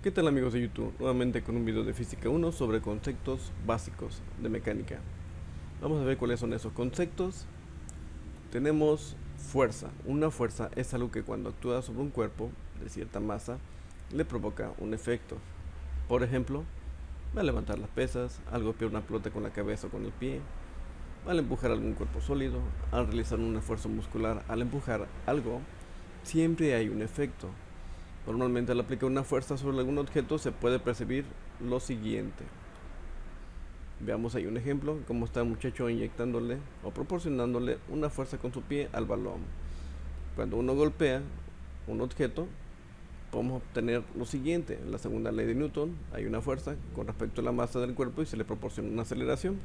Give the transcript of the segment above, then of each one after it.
¿Qué tal amigos de YouTube? Nuevamente con un video de Física 1 sobre conceptos básicos de mecánica. Vamos a ver cuáles son esos conceptos. Tenemos fuerza. Una fuerza es algo que cuando actúa sobre un cuerpo de cierta masa le provoca un efecto. Por ejemplo, al levantar las pesas, al golpear una pelota con la cabeza o con el pie, al empujar algún cuerpo sólido, al realizar un esfuerzo muscular, al empujar algo, siempre hay un efecto. Normalmente al aplicar una fuerza sobre algún objeto se puede percibir lo siguiente. Veamos ahí un ejemplo, como está el muchacho inyectándole o proporcionándole una fuerza con su pie al balón. Cuando uno golpea un objeto, podemos obtener lo siguiente. En la segunda ley de Newton hay una fuerza con respecto a la masa del cuerpo y se le proporciona una aceleración.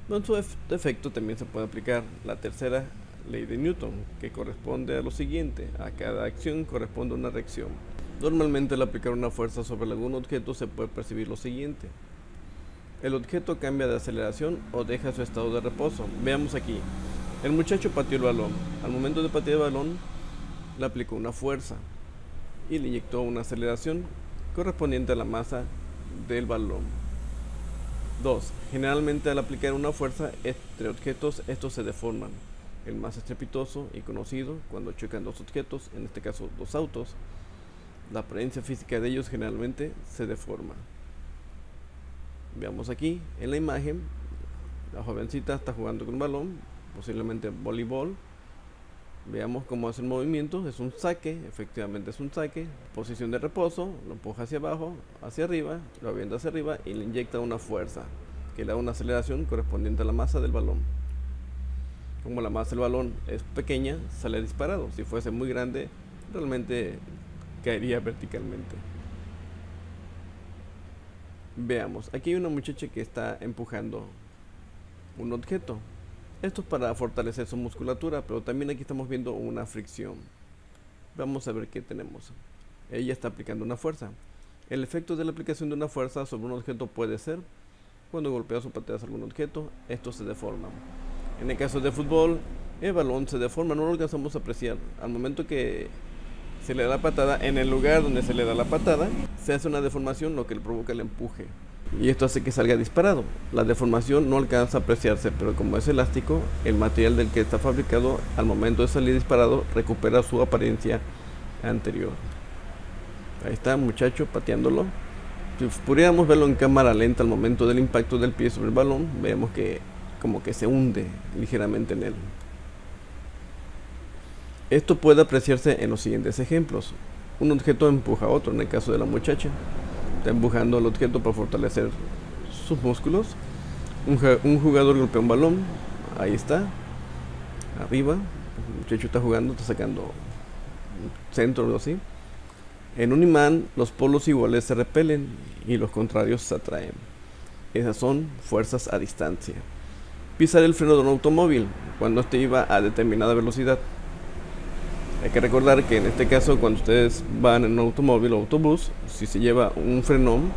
En su efecto también se puede aplicar la tercera ley de Newton, que corresponde a lo siguiente: a cada acción corresponde una reacción. Normalmente al aplicar una fuerza sobre algún objeto se puede percibir lo siguiente: el objeto cambia de aceleración o deja su estado de reposo. Veamos aquí, el muchacho pateó el balón. Al momento de patear el balón le aplicó una fuerza y le inyectó una aceleración correspondiente a la masa del balón. 2. Generalmente al aplicar una fuerza entre objetos, estos se deforman. El más estrepitoso y conocido cuando chocan dos objetos, en este caso dos autos, la apariencia física de ellos generalmente se deforma. Veamos aquí en la imagen, la jovencita está jugando con un balón, posiblemente voleibol. Veamos cómo hace el movimiento, es un saque, efectivamente es un saque, posición de reposo, lo empuja hacia abajo, hacia arriba, lo avienta hacia arriba y le inyecta una fuerza que le da una aceleración correspondiente a la masa del balón. Como la masa del balón es pequeña, sale disparado. Si fuese muy grande, realmente caería verticalmente. Veamos, aquí hay una muchacha que está empujando un objeto. Esto es para fortalecer su musculatura, pero también aquí estamos viendo una fricción. Vamos a ver qué tenemos. Ella está aplicando una fuerza. El efecto de la aplicación de una fuerza sobre un objeto puede ser: cuando golpeas o pateas algún objeto, estos se deforman. En el caso de fútbol, el balón se deforma, no lo alcanzamos a apreciar. Al momento que se le da la patada, en el lugar donde se le da la patada, se hace una deformación, lo que le provoca el empuje. Y esto hace que salga disparado. La deformación no alcanza a apreciarse, pero como es elástico, el material del que está fabricado, al momento de salir disparado, recupera su apariencia anterior. Ahí está el muchacho pateándolo. Si pudiéramos verlo en cámara lenta al momento del impacto del pie sobre el balón, vemos que como que se hunde ligeramente en él. Esto puede apreciarse en los siguientes ejemplos. Un objeto empuja a otro, en el caso de la muchacha. Está empujando al objeto para fortalecer sus músculos. Un jugador golpea un balón, ahí está, arriba. El muchacho está jugando, está sacando un centro o algo así. En un imán, los polos iguales se repelen y los contrarios se atraen. Esas son fuerzas a distancia. Pisar el freno de un automóvil cuando este iba a determinada velocidad. Hay que recordar que en este caso, cuando ustedes van en un automóvil o autobús, si se lleva un frenón,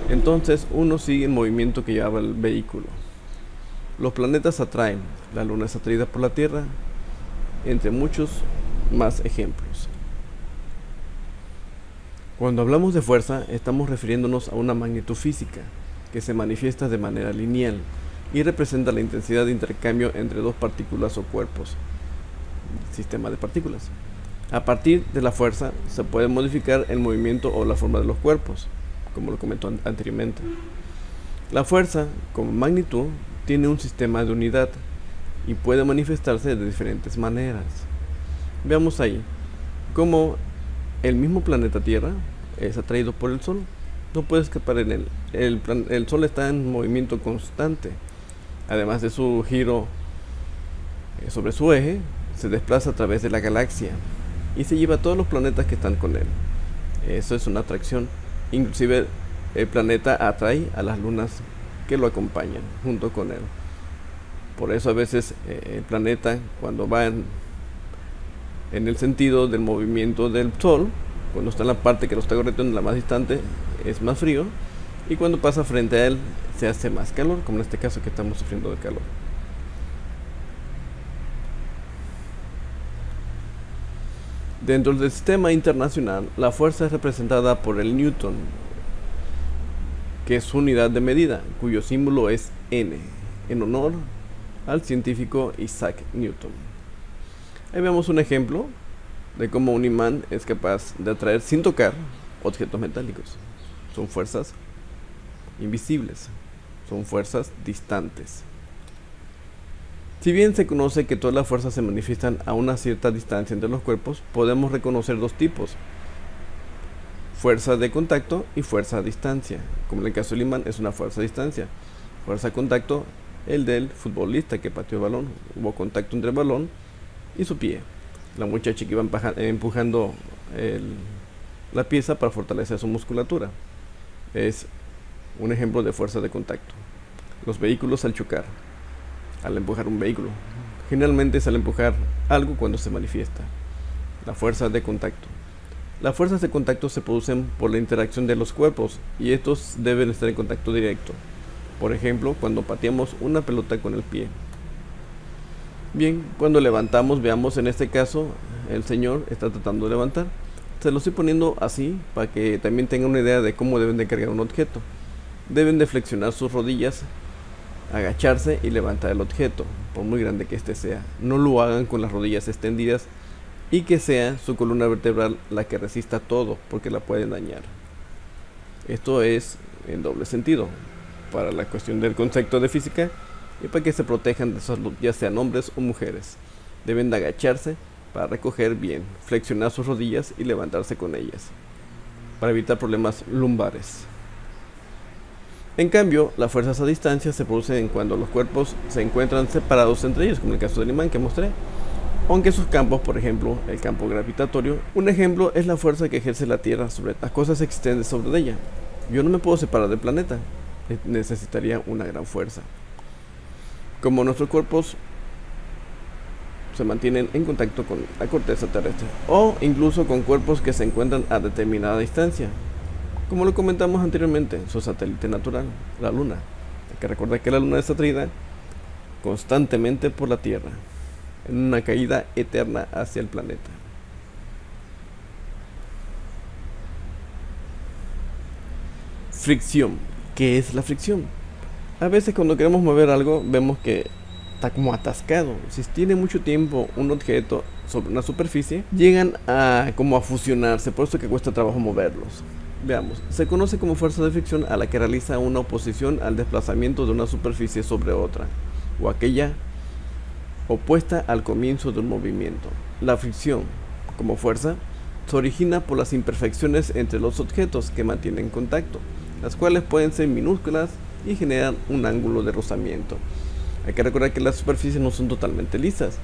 entonces uno sigue el movimiento que lleva el vehículo. Los planetas se atraen, la luna es atraída por la Tierra, entre muchos más ejemplos. Cuando hablamos de fuerza, estamos refiriéndonos a una magnitud física que se manifiesta de manera lineal y representa la intensidad de intercambio entre dos partículas o cuerpos, sistema de partículas. A partir de la fuerza se puede modificar el movimiento o la forma de los cuerpos, como lo comentó anteriormente. La fuerza, como magnitud, tiene un sistema de unidad y puede manifestarse de diferentes maneras. Veamos ahí cómo el mismo planeta Tierra es atraído por el Sol. No puede escapar en él. El Sol está en movimiento constante. Además de su giro sobre su eje, se desplaza a través de la galaxia y se lleva a todos los planetas que están con él. Eso es una atracción. Inclusive el planeta atrae a las lunas que lo acompañan junto con él. Por eso a veces el planeta, cuando va en el sentido del movimiento del Sol, cuando está en la parte que lo está corriendo, la más distante, es más frío, y cuando pasa frente a él se hace más calor, como en este caso que estamos sufriendo de calor. Dentro del sistema internacional, la fuerza es representada por el newton, que es su unidad de medida, cuyo símbolo es N, en honor al científico Isaac Newton. Ahí vemos un ejemplo de cómo un imán es capaz de atraer sin tocar objetos metálicos. Son fuerzas invisibles, son fuerzas distantes. Si bien se conoce que todas las fuerzas se manifiestan a una cierta distancia entre los cuerpos, podemos reconocer dos tipos: fuerza de contacto y fuerza a distancia. Como en el caso del imán es una fuerza a distancia. Fuerza de contacto, el del futbolista que pateó el balón. Hubo contacto entre el balón y su pie. La muchacha que iba empujando la pieza para fortalecer su musculatura. Es un ejemplo de fuerza de contacto. Los vehículos al chocar, al empujar un vehículo. Generalmente es al empujar algo cuando se manifiesta la fuerza de contacto. Las fuerzas de contacto se producen por la interacción de los cuerpos y estos deben estar en contacto directo. Por ejemplo, cuando pateamos una pelota con el pie. Bien, cuando levantamos, veamos en este caso, el señor está tratando de levantar. Se lo estoy poniendo así para que también tengan una idea de cómo deben de cargar un objeto. Deben de flexionar sus rodillas, agacharse y levantar el objeto, por muy grande que este sea. No lo hagan con las rodillas extendidas y que sea su columna vertebral la que resista todo, porque la pueden dañar. Esto es en doble sentido, para la cuestión del concepto de física y para que se protejan de salud, ya sean hombres o mujeres. Deben de agacharse para recoger bien, flexionar sus rodillas y levantarse con ellas, para evitar problemas lumbares. En cambio, las fuerzas a distancia se producen cuando los cuerpos se encuentran separados entre ellos, como en el caso del imán que mostré. Aunque sus campos, por ejemplo, el campo gravitatorio, un ejemplo es la fuerza que ejerce la Tierra sobre las cosas existentes sobre ella. Yo no me puedo separar del planeta, necesitaría una gran fuerza. Como nuestros cuerpos se mantienen en contacto con la corteza terrestre, o incluso con cuerpos que se encuentran a determinada distancia, como lo comentamos anteriormente, su satélite natural, la Luna. Hay que recordar que la Luna es atraída constantemente por la Tierra, en una caída eterna hacia el planeta. Fricción. ¿Qué es la fricción? A veces cuando queremos mover algo, vemos que está como atascado. Si tiene mucho tiempo un objeto sobre una superficie, llegan a como a fusionarse, por eso que cuesta trabajo moverlos. Veamos, se conoce como fuerza de fricción a la que realiza una oposición al desplazamiento de una superficie sobre otra, o aquella opuesta al comienzo de un movimiento. La fricción, como fuerza, se origina por las imperfecciones entre los objetos que mantienen contacto, las cuales pueden ser minúsculas y generan un ángulo de rozamiento. Hay que recordar que las superficies no son totalmente lisas.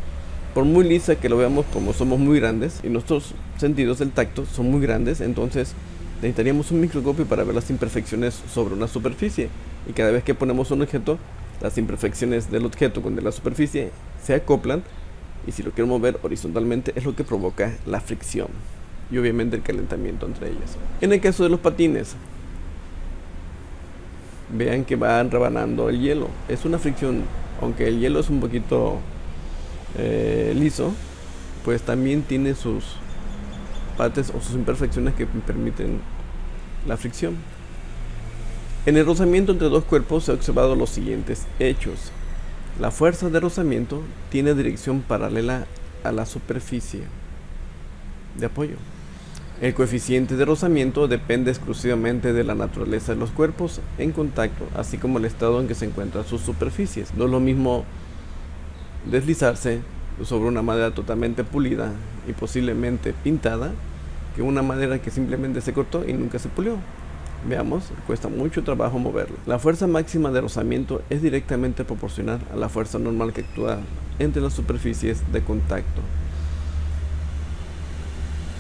Por muy lisa que lo veamos, como somos muy grandes y nuestros sentidos del tacto son muy grandes, entonces necesitaríamos un microscopio para ver las imperfecciones sobre una superficie, y cada vez que ponemos un objeto, las imperfecciones del objeto con de la superficie se acoplan, y si lo quiero mover horizontalmente es lo que provoca la fricción y obviamente el calentamiento entre ellas. En el caso de los patines, vean que van rebanando el hielo, es una fricción. Aunque el hielo es un poquito liso, pues también tiene sus partes o sus imperfecciones que permiten la fricción. En el rozamiento entre dos cuerpos se ha observado los siguientes hechos. La fuerza de rozamiento tiene dirección paralela a la superficie de apoyo. El coeficiente de rozamiento depende exclusivamente de la naturaleza de los cuerpos en contacto, así como el estado en que se encuentran sus superficies. No es lo mismo deslizarse sobre una madera totalmente pulida y posiblemente pintada que una madera que simplemente se cortó y nunca se pulió. Veamos, cuesta mucho trabajo moverla. La fuerza máxima de rozamiento es directamente proporcional a la fuerza normal que actúa entre las superficies de contacto.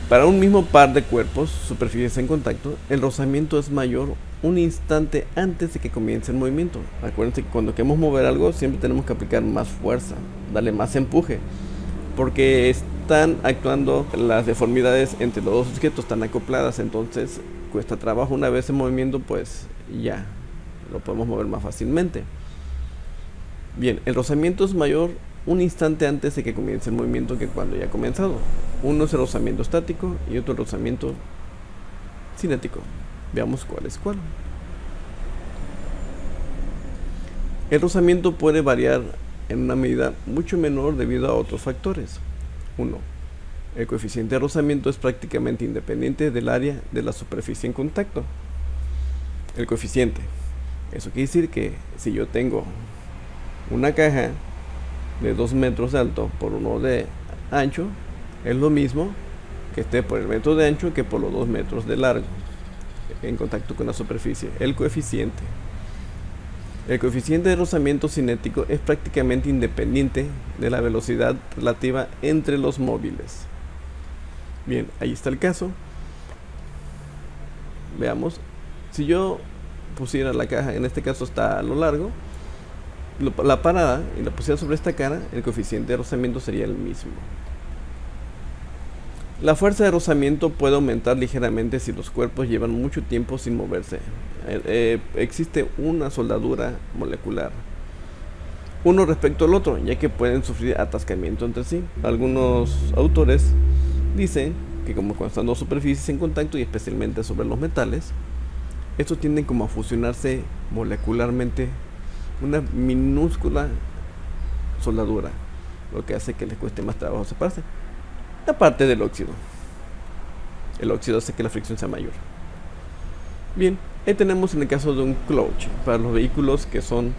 Para un mismo par de cuerpos, superficies en contacto, el rozamiento es mayor un instante antes de que comience el movimiento. Acuérdense que cuando queremos mover algo siempre tenemos que aplicar más fuerza, darle más empuje, porque están actuando las deformidades entre los dos objetos, están acopladas, entonces cuesta trabajo. Una vez en movimiento, pues ya lo podemos mover más fácilmente. Bien, el rozamiento es mayor un instante antes de que comience el movimiento que cuando ya ha comenzado. Uno es el rozamiento estático y otro el rozamiento cinético. Veamos cuál es cuál. El rozamiento puede variar en una medida mucho menor debido a otros factores. 1. El coeficiente de rozamiento es prácticamente independiente del área de la superficie en contacto. El coeficiente. Eso quiere decir que si yo tengo una caja de 2 metros de alto por 1 de ancho, es lo mismo que esté por el metro de ancho que por los 2 metros de largo en contacto con la superficie. El coeficiente. El coeficiente de rozamiento cinético es prácticamente independiente de la velocidad relativa entre los móviles. Bien, ahí está el caso. Veamos. Si yo pusiera la caja, en este caso está a lo largo, la parada, y la pusiera sobre esta cara, el coeficiente de rozamiento sería el mismo. La fuerza de rozamiento puede aumentar ligeramente si los cuerpos llevan mucho tiempo sin moverse. Existe una soldadura molecular uno respecto al otro, ya que pueden sufrir atascamiento entre sí. Algunos autores dicen que como cuando están dos superficies en contacto, y especialmente sobre los metales, estos tienden como a fusionarse molecularmente, una minúscula soldadura, lo que hace que les cueste más trabajo separarse. Aparte del óxido, el óxido hace que la fricción sea mayor. Bien, ahí tenemos en el caso de un clutch para los vehículos que son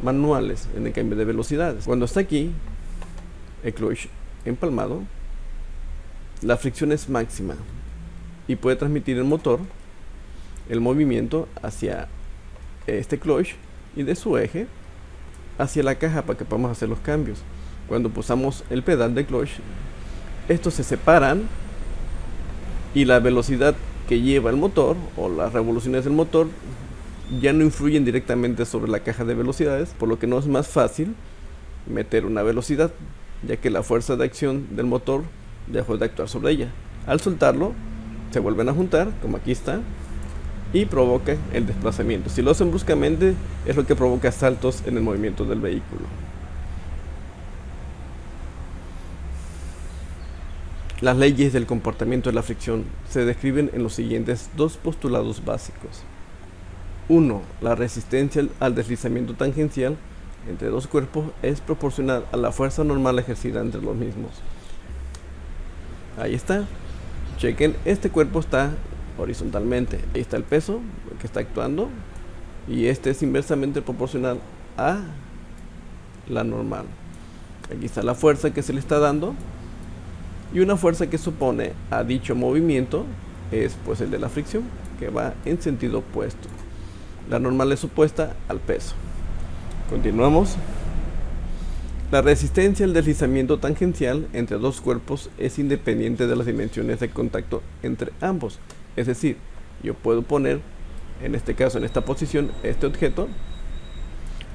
manuales en el cambio de velocidades. Cuando está aquí el clutch empalmado, la fricción es máxima y puede transmitir el motor el movimiento hacia este clutch y de su eje hacia la caja para que podamos hacer los cambios. Cuando pulsamos el pedal de clutch, estos se separan y la velocidad que lleva el motor o las revoluciones del motor ya no influyen directamente sobre la caja de velocidades, por lo que no es más fácil meter una velocidad, ya que la fuerza de acción del motor dejó de actuar sobre ella. Al soltarlo, se vuelven a juntar, como aquí está, y provoca el desplazamiento. Si lo hacen bruscamente, es lo que provoca saltos en el movimiento del vehículo. Las leyes del comportamiento de la fricción se describen en los siguientes dos postulados básicos. 1. La resistencia al deslizamiento tangencial entre dos cuerpos es proporcional a la fuerza normal ejercida entre los mismos. Ahí está. Chequen, este cuerpo está horizontalmente. Ahí está el peso que está actuando y este es inversamente proporcional a la normal. Aquí está la fuerza que se le está dando. Y una fuerza que supone a dicho movimiento es pues el de la fricción, que va en sentido opuesto. La normal es opuesta al peso. Continuamos. La resistencia al deslizamiento tangencial entre dos cuerpos es independiente de las dimensiones de contacto entre ambos. Es decir, yo puedo poner, en este caso en esta posición, este objeto,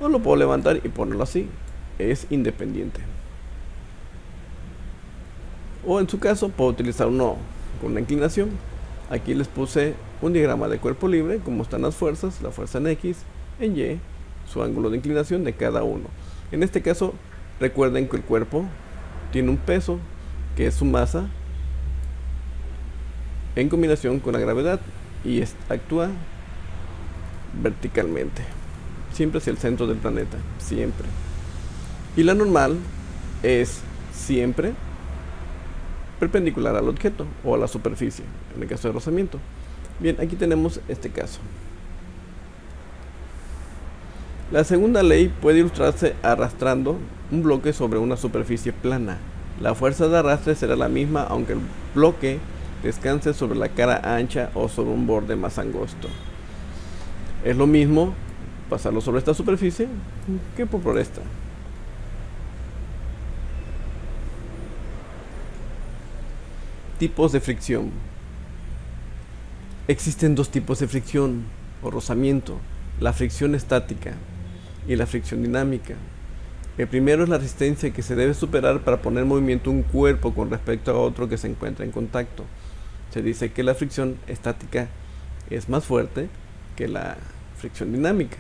o lo puedo levantar y ponerlo así. Es independiente. O en su caso puedo utilizar uno con una inclinación. Aquí les puse un diagrama de cuerpo libre, como están las fuerzas, la fuerza en X, en Y, su ángulo de inclinación de cada uno. En este caso, recuerden que el cuerpo tiene un peso, que es su masa, en combinación con la gravedad, y actúa verticalmente, siempre hacia el centro del planeta, siempre. Y la normal es siempre perpendicular al objeto o a la superficie, en el caso de rozamiento. Bien, aquí tenemos este caso. La segunda ley puede ilustrarse arrastrando un bloque sobre una superficie plana. La fuerza de arrastre será la misma aunque el bloque descanse sobre la cara ancha o sobre un borde más angosto. Es lo mismo pasarlo sobre esta superficie que por esta. Tipos de fricción. Existen dos tipos de fricción o rozamiento: la fricción estática y la fricción dinámica. El primero es la resistencia que se debe superar para poner en movimiento un cuerpo con respecto a otro que se encuentra en contacto. Se dice que la fricción estática es más fuerte que la fricción dinámica,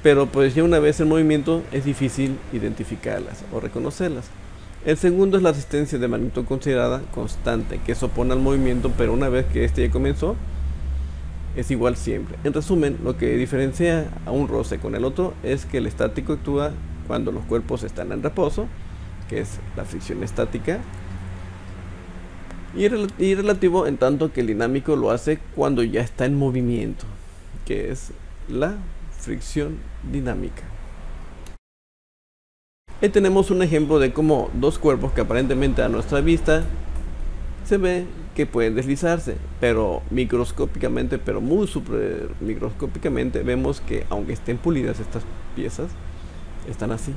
pero pues ya una vez en movimiento es difícil identificarlas o reconocerlas. El segundo es la resistencia de magnitud considerada constante, que se opone al movimiento, pero una vez que este ya comenzó, es igual siempre. En resumen, lo que diferencia a un roce con el otro es que el estático actúa cuando los cuerpos están en reposo, que es la fricción estática, y relativo en tanto que el dinámico lo hace cuando ya está en movimiento, que es la fricción dinámica. Ahí tenemos un ejemplo de cómo dos cuerpos que aparentemente a nuestra vista se ve que pueden deslizarse, pero microscópicamente, pero muy super microscópicamente, vemos que aunque estén pulidas estas piezas, están así.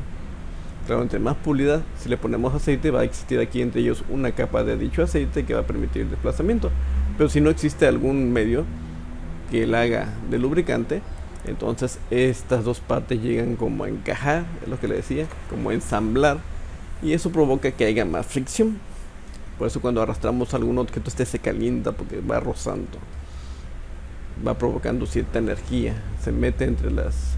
Claro, entre más pulida, si le ponemos aceite, va a existir aquí entre ellos una capa de dicho aceite que va a permitir el desplazamiento. Pero si no existe algún medio que la haga de lubricante, entonces estas dos partes llegan como a encajar, es lo que le decía, como a ensamblar, y eso provoca que haya más fricción. Por eso cuando arrastramos algún objeto, este se calienta porque va rozando, va provocando cierta energía, se mete entre las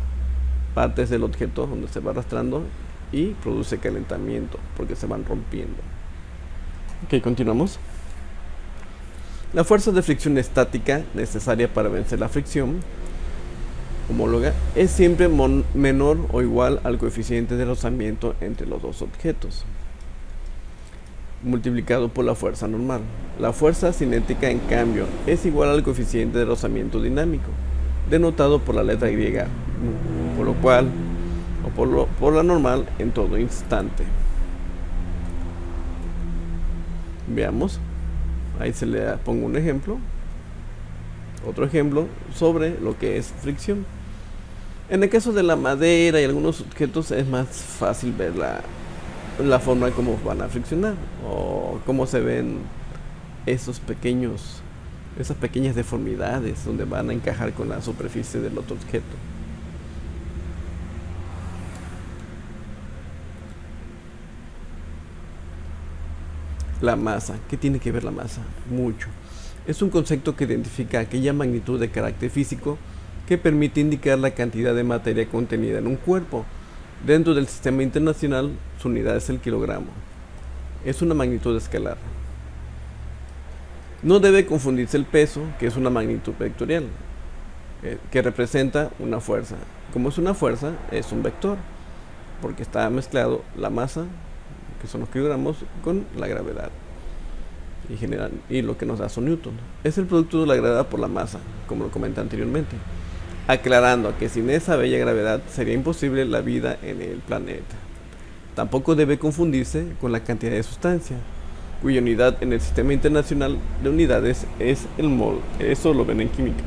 partes del objeto donde se va arrastrando y produce calentamiento porque se van rompiendo. Ok, continuamos. La fuerza de fricción estática necesaria para vencer la fricción homóloga es siempre menor o igual al coeficiente de rozamiento entre los dos objetos, multiplicado por la fuerza normal. La fuerza cinética, en cambio, es igual al coeficiente de rozamiento dinámico, denotado por la letra Y, por lo cual, o por la normal en todo instante. Veamos, ahí se le pongo un ejemplo, otro ejemplo sobre lo que es fricción. En el caso de la madera y algunos objetos es más fácil ver la forma de cómo van a friccionar o cómo se ven esas pequeñas deformidades donde van a encajar con la superficie del otro objeto. La masa. ¿Qué tiene que ver la masa? Mucho. Es un concepto que identifica aquella magnitud de carácter físico que permite indicar la cantidad de materia contenida en un cuerpo. Dentro del sistema internacional, su unidad es el kilogramo. Es una magnitud escalar. No debe confundirse el peso, que es una magnitud vectorial, que representa una fuerza. Como es una fuerza, es un vector, porque está mezclado la masa, que son los kilogramos, con la gravedad. Y lo que nos da son newton. Es el producto de la gravedad por la masa, como lo comenté anteriormente. Aclarando que sin esa bella gravedad sería imposible la vida en el planeta. Tampoco debe confundirse con la cantidad de sustancia, cuya unidad en el sistema internacional de unidades es el mol. Eso lo ven en química.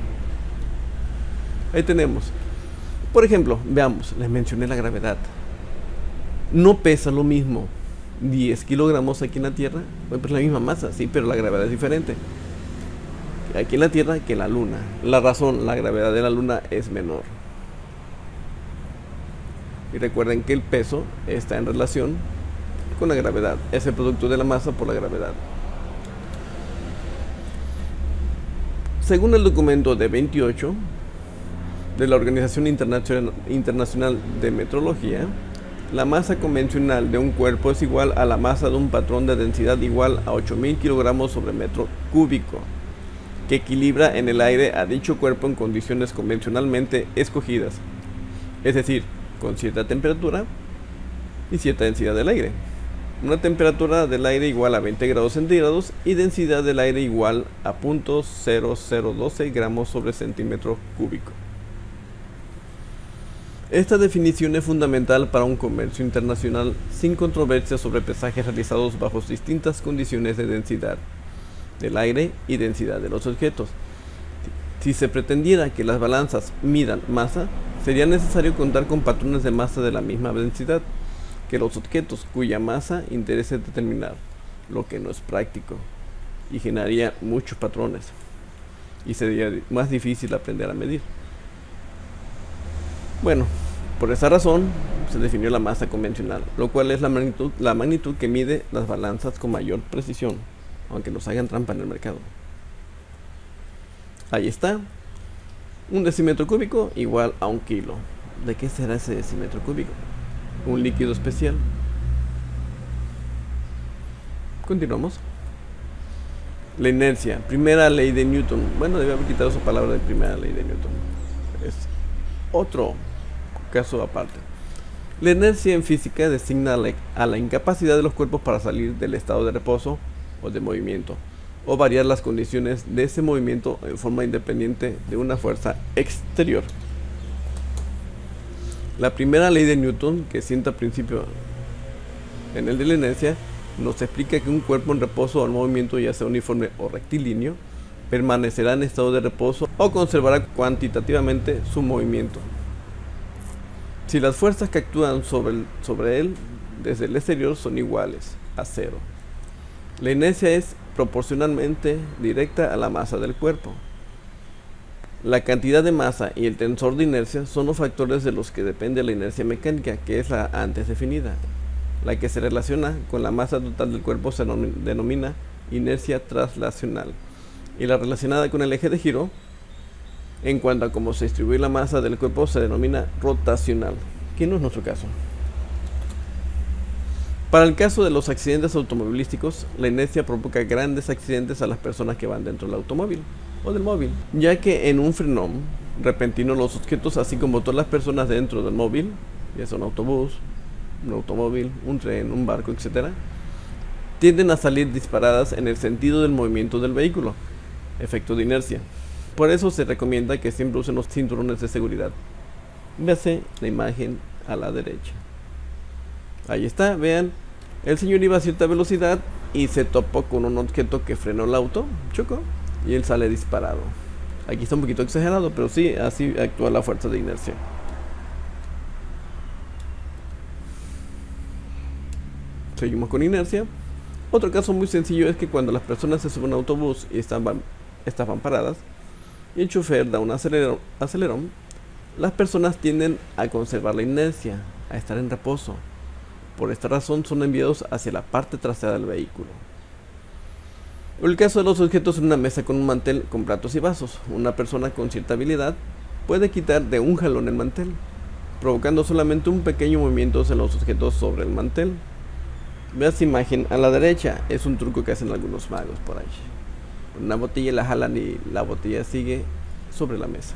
Ahí tenemos. Por ejemplo, veamos, les mencioné la gravedad. No pesa lo mismo 10 kilogramos aquí en la Tierra, pues la misma masa, sí, pero la gravedad es diferente aquí en la Tierra que en la Luna. La razón, la gravedad de la Luna es menor. Y recuerden que el peso está en relación con la gravedad, es el producto de la masa por la gravedad. Según el documento de 28 de la Organización Internacional de Metrología, la masa convencional de un cuerpo es igual a la masa de un patrón de densidad igual a 8000 kilogramos sobre metro cúbico, que equilibra en el aire a dicho cuerpo en condiciones convencionalmente escogidas, es decir, con cierta temperatura y cierta densidad del aire. Una temperatura del aire igual a 20 grados centígrados y densidad del aire igual a 0.0012 gramos sobre centímetro cúbico. Esta definición es fundamental para un comercio internacional sin controversia sobre pesajes realizados bajo distintas condiciones de densidad del aire y densidad de los objetos. Si se pretendiera que las balanzas midan masa, sería necesario contar con patrones de masa de la misma densidad que los objetos cuya masa interese determinar, lo que no es práctico y generaría muchos patrones y sería más difícil aprender a medir. Bueno, por esa razón se definió la masa convencional, lo cual es la magnitud que mide las balanzas con mayor precisión, aunque nos hagan trampa en el mercado. Ahí está, un decímetro cúbico igual a 1 kilo. ¿De qué será ese decímetro cúbico? Un líquido especial. Continuamos. La inercia, primera ley de Newton. Bueno, debe haber quitado esa palabra de primera ley de Newton. Es otro caso aparte. La inercia en física designa a la incapacidad de los cuerpos para salir del estado de reposo o de movimiento, o variar las condiciones de ese movimiento en forma independiente de una fuerza exterior. La primera ley de Newton, que sienta principio en el de la inercia, nos explica que un cuerpo en reposo o en movimiento, ya sea uniforme o rectilíneo, permanecerá en estado de reposo o conservará cuantitativamente su movimiento si las fuerzas que actúan sobre él desde el exterior son iguales a cero. La inercia es proporcionalmente directa a la masa del cuerpo. La cantidad de masa y el tensor de inercia son los factores de los que depende la inercia mecánica, que es la antes definida. La que se relaciona con la masa total del cuerpo se denomina inercia traslacional, y la relacionada con el eje de giro, en cuanto a cómo se distribuye la masa del cuerpo, se denomina rotacional, que no es nuestro caso. Para el caso de los accidentes automovilísticos, la inercia provoca grandes accidentes a las personas que van dentro del automóvil o del móvil, ya que en un frenón repentino los objetos, así como todas las personas dentro del móvil, ya sea un autobús, un automóvil, un tren, un barco, etc., tienden a salir disparadas en el sentido del movimiento del vehículo, efecto de inercia. Por eso se recomienda que siempre usen los cinturones de seguridad. Véase la imagen a la derecha. Ahí está, vean, el señor iba a cierta velocidad y se topó con un objeto que frenó el auto, chocó, y él sale disparado. Aquí está un poquito exagerado, pero sí, así actúa la fuerza de inercia. Seguimos con inercia. Otro caso muy sencillo es que cuando las personas se suben a un autobús y estaban paradas, y el chofer da un acelerón, las personas tienden a conservar la inercia, a estar en reposo. Por esta razón son enviados hacia la parte trasera del vehículo. En el caso de los objetos en una mesa con un mantel con platos y vasos, una persona con cierta habilidad puede quitar de un jalón el mantel, provocando solamente un pequeño movimiento en los objetos sobre el mantel. Vean esta imagen a la derecha, es un truco que hacen algunos magos por ahí. Una botella la jalan y la botella sigue sobre la mesa.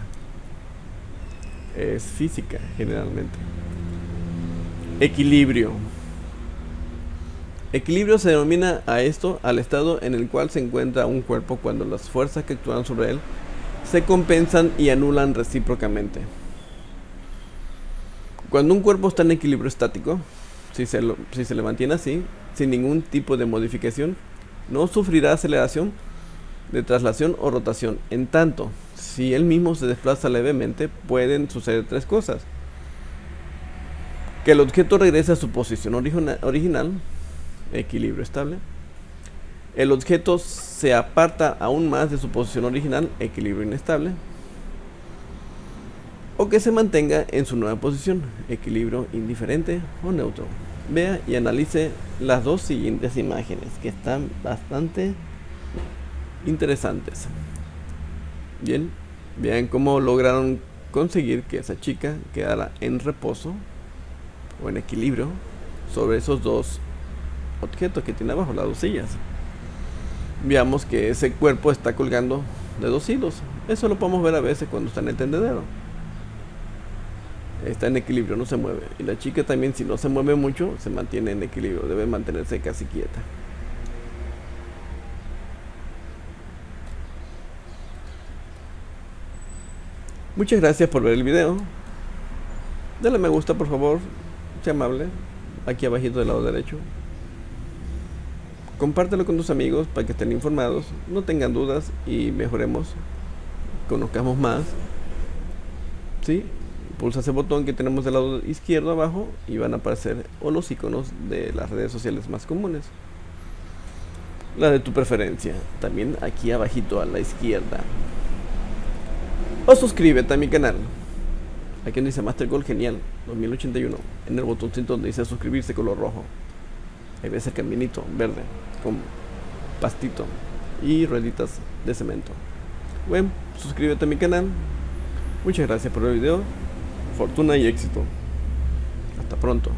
Es física generalmente. Equilibrio. Equilibrio se denomina a esto al estado en el cual se encuentra un cuerpo cuando las fuerzas que actúan sobre él se compensan y anulan recíprocamente. Cuando un cuerpo está en equilibrio estático, si se le mantiene así, sin ningún tipo de modificación, no sufrirá aceleración, de traslación o rotación. En tanto, si él mismo se desplaza levemente, pueden suceder tres cosas: que el objeto regrese a su posición original, equilibrio estable; el objeto se aparta aún más de su posición original, equilibrio inestable; o que se mantenga en su nueva posición, equilibrio indiferente o neutro. Vea y analice las dos siguientes imágenes, que están bastante interesantes. Bien, vean cómo lograron conseguir que esa chica quedara en reposo o en equilibrio sobre esos dos objetos que tiene abajo, las dos sillas. Veamos que ese cuerpo está colgando de dos hilos. Eso lo podemos ver a veces cuando está en el tendedero. Está en equilibrio, no se mueve. Y la chica también, si no se mueve mucho, se mantiene en equilibrio. Debe mantenerse casi quieta. Muchas gracias por ver el video. Dale me gusta, por favor. Sea amable. Aquí abajito del lado derecho. Compártelo con tus amigos para que estén informados, no tengan dudas y mejoremos, conozcamos más. ¿Sí? Pulsa ese botón que tenemos del lado izquierdo abajo y van a aparecer los iconos de las redes sociales más comunes, la de tu preferencia, también aquí abajito a la izquierda. O suscríbete a mi canal, aquí donde dice Master Goal Genial 2081, en el botoncito donde dice suscribirse color rojo. Ahí ves el caminito verde con pastito y rueditas de cemento. Bueno, suscríbete a mi canal. Muchas gracias por el video. Fortuna y éxito. Hasta pronto.